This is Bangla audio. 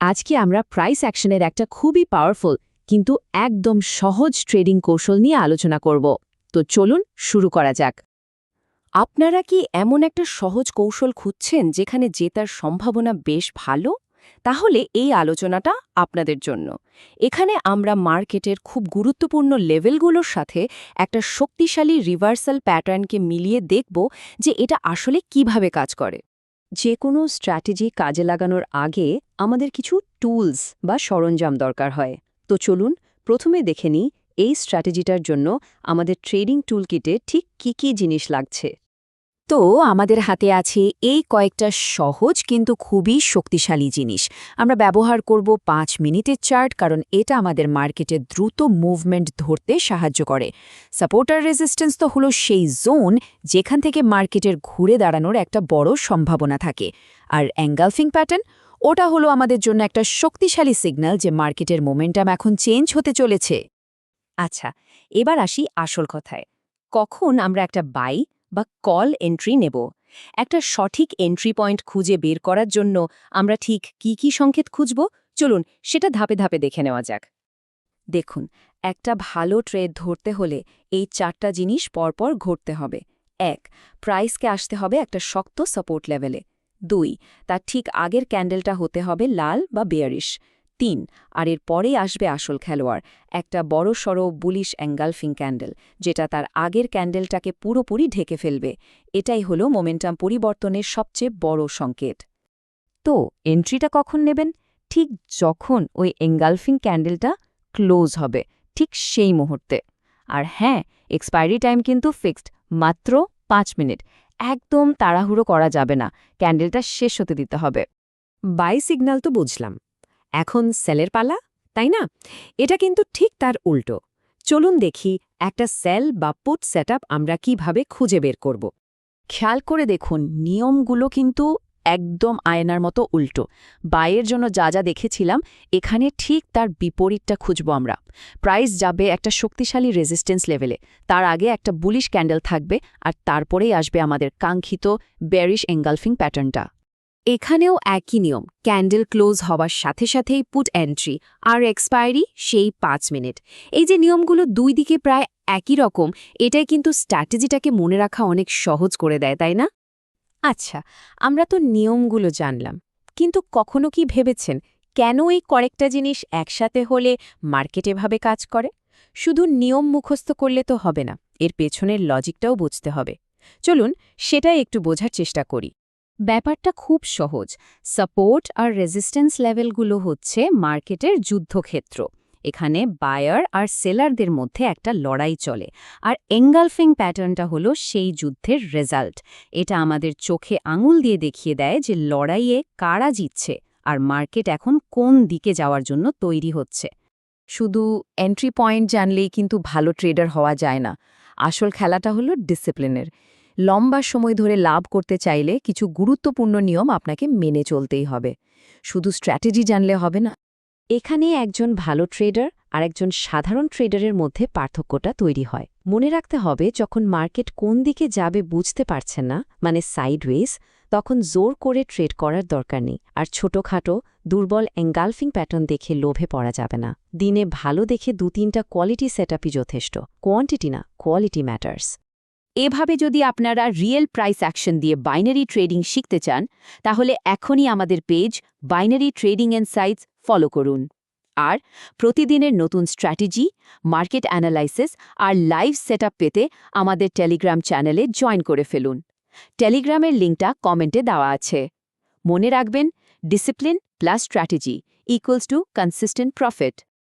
আজকে আমরা প্রাইস অ্যাকশনের একটা খুবই পাওয়ারফুল কিন্তু একদম সহজ ট্রেডিং কৌশল নিয়ে আলোচনা করব। তো চলুন শুরু করা যাক। আপনারা কি এমন একটা সহজ কৌশল খুঁজছেন যেখানে জেতার সম্ভাবনা বেশ ভালো? তাহলে এই আলোচনাটা আপনাদের জন্য। এখানে আমরা মার্কেটের খুব গুরুত্বপূর্ণ লেভেলগুলোর সাথে একটা শক্তিশালী রিভার্সাল প্যাটার্নকে মিলিয়ে দেখব যে এটা আসলে কিভাবে কাজ করে। যে কোনো স্ট্র্যাটেজি কাজে লাগানোর আগে আমাদের কিছু টুলস বা সরঞ্জাম দরকার হয়। তো চলুন প্রথমে দেখে নিই এই স্ট্র্যাটেজিটার জন্য আমাদের ট্রেডিং টুলকিটে ঠিক কী কী জিনিস লাগছে। তো আমাদের হাতে আছে এই কয়েকটা সহজ কিন্তু খুবই শক্তিশালী জিনিস। আমরা ব্যবহার করব 5 মিনিটের চার্ট, কারণ এটা আমাদের মার্কেটে দ্রুত মুভমেন্ট ধরতে সাহায্য করে। সাপোর্টার রেজিস্ট্যান্স তো হলো সেই জোন যেখান থেকে মার্কেটের ঘুরে দাঁড়ানোর একটা বড় সম্ভাবনা থাকে। আর এঙ্গালফিং প্যাটার্ন, ওটা হলো আমাদের জন্য একটা শক্তিশালী সিগন্যাল যে মার্কেটের মোমেন্টাম এখন চেঞ্জ হতে চলেছে। আচ্ছা, এবার আসি আসল কথায়। কখন আমরা একটা বাই বা কল এন্ট্রি নেব? একটা সঠিক এন্ট্রি পয়েন্ট খুঁজে বের করার জন্য আমরা ঠিক কি কি সংকেত খুঁজব? চলুন সেটা ধাপে ধাপে দেখে নেওয়া যাক। দেখুন, একটা ভালো ট্রেড ধরতে হলে এই 4টা জিনিস পরপর ঘটতে হবে। 1. প্রাইসকে আসতে হবে একটা শক্ত সাপোর্ট লেভেলে। 2. তার ঠিক আগের ক্যান্ডেলটা হতে হবে লাল বা বেয়ারিশ। 3. আর এর পরেই আসবে আসল খেলোয়াড়, একটা বড়সড় বুলিশ এঙ্গালফিং ক্যান্ডেল, যেটা তার আগের ক্যান্ডেলটাকে পুরোপুরি ঢেকে ফেলবে। এটাই হলো মোমেন্টাম পরিবর্তনের সবচেয়ে বড় সংকেত। তো এন্ট্রিটা কখন নেবেন? ঠিক যখন ওই এঙ্গালফিং ক্যান্ডেলটা ক্লোজ হবে, ঠিক সেই মুহূর্তে। আর হ্যাঁ, এক্সপায়ারি টাইম কিন্তু ফিক্সড, মাত্র 5 মিনিট। একদম তাড়াহুড়ো করা যাবে না, ক্যান্ডেলটা শেষ হতে দিতে হবে। বাই সিগন্যাল তো বুঝলাম, এখন সেলের পালা, তাই না? এটা কিন্তু ঠিক তার উল্টো। চলুন দেখি একটা সেল বা পুট সেটআপ আমরা কিভাবে খুঁজে বের করব। খেয়াল করে দেখুন, নিয়মগুলো কিন্তু একদম আয়নার মতো উল্টো। বাইয়ের জন্য যা যা দেখেছিলাম, এখানে ঠিক তার বিপরীতটা খুঁজব আমরা। প্রাইস যাবে একটা শক্তিশালী রেজিস্ট্যান্স লেভেলে, তার আগে একটা বুলিশ ক্যান্ডেল থাকবে, আর তারপরেই আসবে আমাদের কাঙ্ক্ষিত বেয়ারিশ এঙ্গালফিং প্যাটার্নটা। এখানেও একই নিয়ম, ক্যান্ডেল ক্লোজ হওয়ার সাথে সাথেই পুট এন্ট্রি, আর এক্সপায়ারি সেই 5 মিনিট। এই যে নিয়মগুলো দুই দিকে প্রায় একই রকম, এটাই কিন্তু স্ট্র্যাটেজিটাকে মনে রাখা অনেক সহজ করে দেয়, তাই না? আচ্ছা, আমরা তো নিয়মগুলো জানলাম, কিন্তু কখনো কি ভেবেছেন কেন এই কয়েকটা জিনিস একসাথে হলে মার্কেট এভাবে কাজ করে? শুধু নিয়ম মুখস্থ করলে তো হবে না, এর পেছনের লজিকটাও বুঝতে হবে। চলুন সেটাই একটু বোঝার চেষ্টা করি। ব্যাপারটা খুব সহজ। সাপোর্ট আর রেজিস্ট্যান্স লেভেলগুলো হচ্ছে মার্কেটের যুদ্ধক্ষেত্র। এখানে বায়ার আর সেলারদের মধ্যে একটা লড়াই চলে, আর এঙ্গালফিং প্যাটার্নটা হলো সেই যুদ্ধের রেজাল্ট। এটা আমাদের চোখে আঙুল দিয়ে দেখিয়ে দেয় যে লড়াইয়ে কারা জিতছে আর মার্কেট এখন কোন দিকে যাওয়ার জন্য তৈরি হচ্ছে। শুধু এন্ট্রি পয়েন্ট জানলেই কিন্তু ভালো ট্রেডার হওয়া যায় না। আসল খেলাটা হলো ডিসিপ্লিনের। লম্বা সময় ধরে লাভ করতে চাইলে কিছু গুরুত্বপূর্ণ নিয়ম আপনাকে মেনে চলতেই হবে। শুধু স্ট্র্যাটেজি জানলে হবে না। এখানে একজন ভালো ট্রেডার আর একজন সাধারণ ট্রেডারের মধ্যে পার্থক্যটা তৈরি হয়। মনে রাখতে হবে, যখন মার্কেট কোন দিকে যাবে বুঝতে পারছেন না, মানে সাইডওয়েজ, তখন জোর করে ট্রেড করার দরকার নেই। আর ছোটখাটো দুর্বল এঙ্গালফিং প্যাটার্ন দেখে লোভে পড়া যাবে না। দিনে ভালো দেখে 2-3টা কোয়ালিটি সেটআপই যথেষ্ট। কোয়ান্টিটি না, কোয়ালিটি ম্যাটার্স। এভাবে যদি আপনারা রিয়েল প্রাইস অ্যাকশন দিয়ে বাইনারি ট্রেডিং শিখতে চান, তাহলে এখনই আমাদের page binary trading insights follow করুন। আর প্রতিদিনের নতুন স্ট্র্যাটেজি, মার্কেট অ্যানালাইসিস আর লাইভ সেটআপ পেতে আমাদের টেলিগ্রাম চ্যানেলে জয়েন করে ফেলুন। টেলিগ্রামের লিঙ্কটা কমেন্টে দেওয়া আছে। মনে রাখবেন, discipline plus strategy equals to consistent profit.